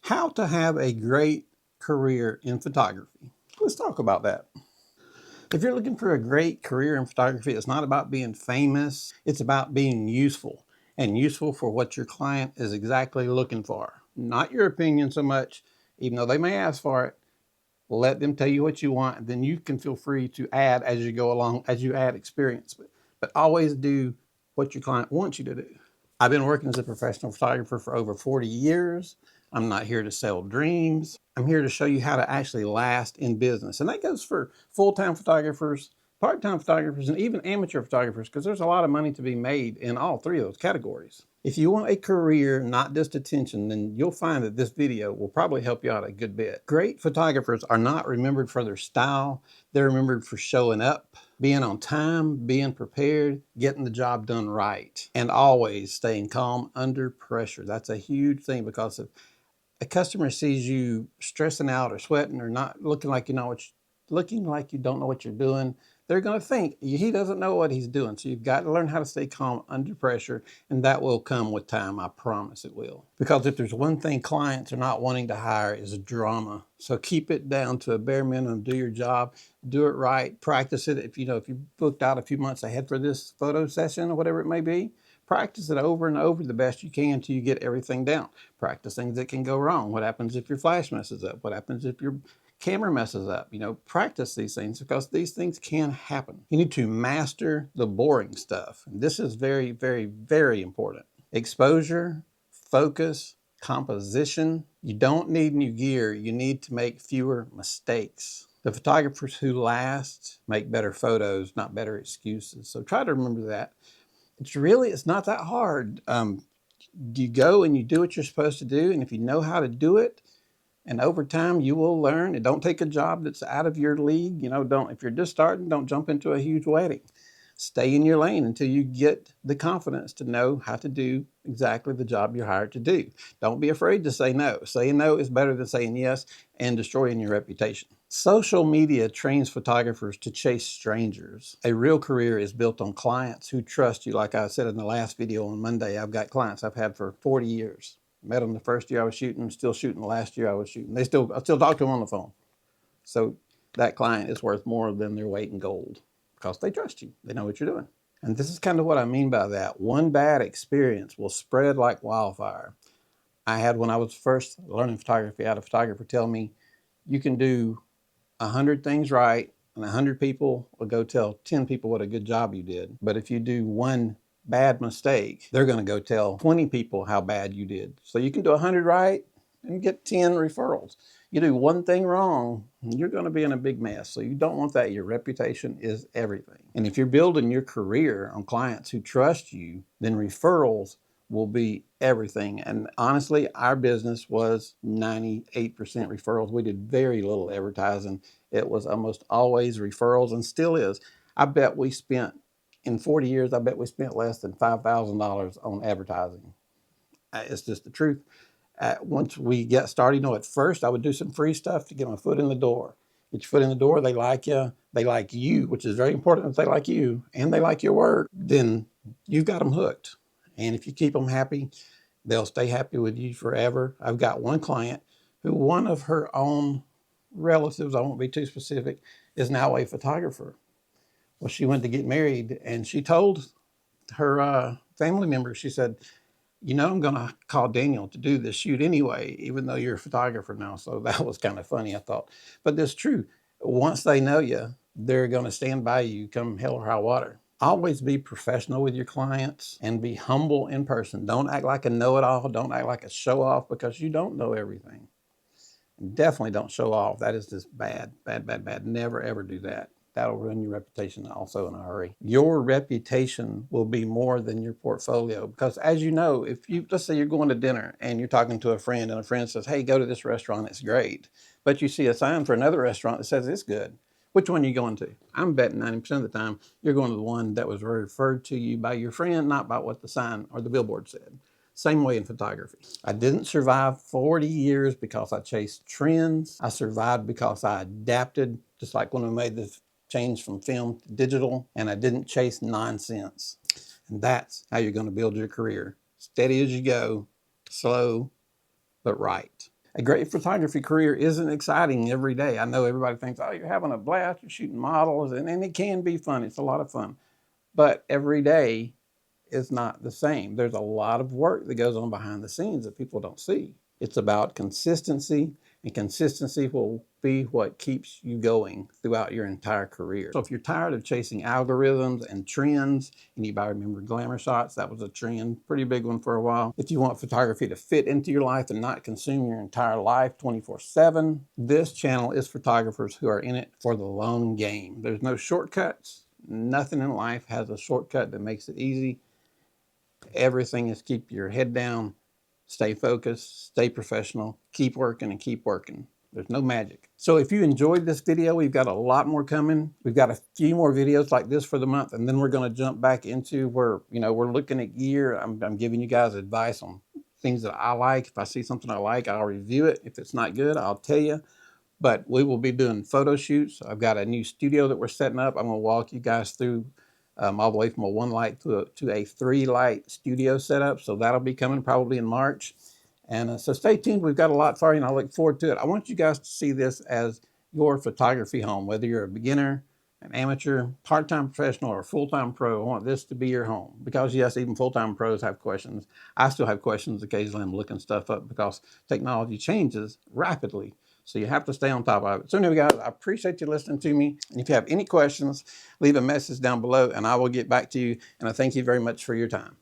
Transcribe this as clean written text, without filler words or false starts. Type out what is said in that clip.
How to have a great career in photography. Let's talk about that. If you're looking for a great career in photography, it's not about being famous, it's about being useful and useful for what your client is exactly looking for. Not your opinion so much, even though they may ask for it. Let them tell you what you want, and then you can feel free to add as you go along, as you add experience. But always do what your client wants you to do. I've been working as a professional photographer for over 40 years. I'm not here to sell dreams. I'm here to show you how to actually last in business. And that goes for full-time photographers, part-time photographers, and even amateur photographers, because there's a lot of money to be made in all three of those categories. If you want a career, not just attention, then you'll find that this video will probably help you out a good bit. Great photographers are not remembered for their style. They're remembered for showing up, being on time, being prepared, getting the job done right, and always staying calm under pressure. That's a huge thing, because if a customer sees you stressing out or sweating or not looking like looking like you don't know what you're doing, they're going to think he doesn't know what he's doing. So you've got to learn how to stay calm under pressure, and that will come with time. I promise it will. Because if there's one thing clients are not wanting to hire is drama. So keep it down to a bare minimum. Do your job, do it right, practice it. If you booked out a few months ahead for this photo session or whatever it may be, practice it over and over the best you can until you get everything down. Practice things that can go wrong. What happens if your flash messes up? What happens if your camera messes up? Practice these things, because these things can happen. You need to master the boring stuff. And this is very, very, very important. Exposure, focus, composition. You don't need new gear. You need to make fewer mistakes. The photographers who last make better photos, not better excuses. So try to remember that. It's not that hard. You go and you do what you're supposed to do, and if you know how to do it, and over time you will learn. And don't take a job that's out of your league. If you're just starting, don't jump into a huge wedding. Stay in your lane until you get the confidence to know how to do exactly the job you're hired to do. Don't be afraid to say no. Saying no is better than saying yes and destroying your reputation. Social media trains photographers to chase strangers. A real career is built on clients who trust you. Like I said in the last video on Monday, I've got clients I've had for 40 years. Met them the first year I was shooting, still shooting the last year I was shooting. I still talk to them on the phone. So that client is worth more than their weight in gold, because they trust you. They know what you're doing. And this is kind of what I mean by that. One bad experience will spread like wildfire. I had, when I was first learning photography, I had a photographer tell me, you can do 100 things right, and 100 people will go tell 10 people what a good job you did. But if you do one bad mistake, they're going to go tell 20 people how bad you did. So you can do 100 right and get 10 referrals. You do one thing wrong, you're going to be in a big mess. So you don't want that. Your reputation is everything. And if you're building your career on clients who trust you, then referrals will be everything. And honestly, our business was 98% referrals. We did very little advertising. It was almost always referrals, and still is. I bet we spent, in 40 years, I bet we spent less than $5,000 on advertising. It's just the truth. Once we get started, at first I would do some free stuff to get my foot in the door. Get your foot in the door, they like you, which is very important that they like you, and they like your work, then you've got them hooked. And if you keep them happy, they'll stay happy with you forever. I've got one client who, one of her own relatives, I won't be too specific, is now a photographer. Well, she went to get married, and she told her family members, she said, I'm going to call Daniel to do this shoot anyway, even though you're a photographer now. So that was kind of funny, I thought. But it's true. Once they know you, they're going to stand by you come hell or high water. Always be professional with your clients and be humble in person. Don't act like a know-it-all. Don't act like a show-off, because you don't know everything. And definitely don't show off. That is just bad, bad, bad, bad. Never, ever do that. That'll ruin your reputation also in a hurry. Your reputation will be more than your portfolio, because as you know, let's say you're going to dinner and you're talking to a friend, and a friend says, hey, go to this restaurant, it's great. But you see a sign for another restaurant that says it's good. Which one are you going to? I'm betting 90% of the time you're going to the one that was referred to you by your friend, not by what the sign or the billboard said. Same way in photography. I didn't survive 40 years because I chased trends. I survived because I adapted, just like when we made the change from film to digital, and I didn't chase nonsense. And that's how you're going to build your career. Steady as you go, slow, but right. A great photography career isn't exciting every day. I know everybody thinks, oh, you're having a blast, you're shooting models, and it can be fun. It's a lot of fun. But every day is not the same. There's a lot of work that goes on behind the scenes that people don't see. It's about consistency, and consistency will be what keeps you going throughout your entire career. So if you're tired of chasing algorithms and trends, anybody remember glamour shots? That was a trend, pretty big one for a while. If you want photography to fit into your life and not consume your entire life 24/7, this channel is photographers who are in it for the long game. There's no shortcuts. Nothing in life has a shortcut that makes it easy. Everything is keep your head down, stay focused, stay professional, keep working and keep working. There's no magic. So if you enjoyed this video, we've got a lot more coming. We've got a few more videos like this for the month, and then we're going to jump back into where, we're looking at gear. I'm giving you guys advice on things that I like. If I see something I like, I'll review it. If it's not good, I'll tell you. But we will be doing photo shoots. I've got a new studio that we're setting up. I'm going to walk you guys through all the way from a 1-light to a 3-light studio setup. So that'll be coming probably in March. And so stay tuned. We've got a lot for you, and I look forward to it. I want you guys to see this as your photography home, whether you're a beginner, an amateur, part-time professional, or full-time pro. I want this to be your home because, yes, even full-time pros have questions. I still have questions occasionally. I'm looking stuff up because technology changes rapidly. So you have to stay on top of it. So anyway, guys, I appreciate you listening to me. And if you have any questions, leave a message down below and I will get back to you. And I thank you very much for your time.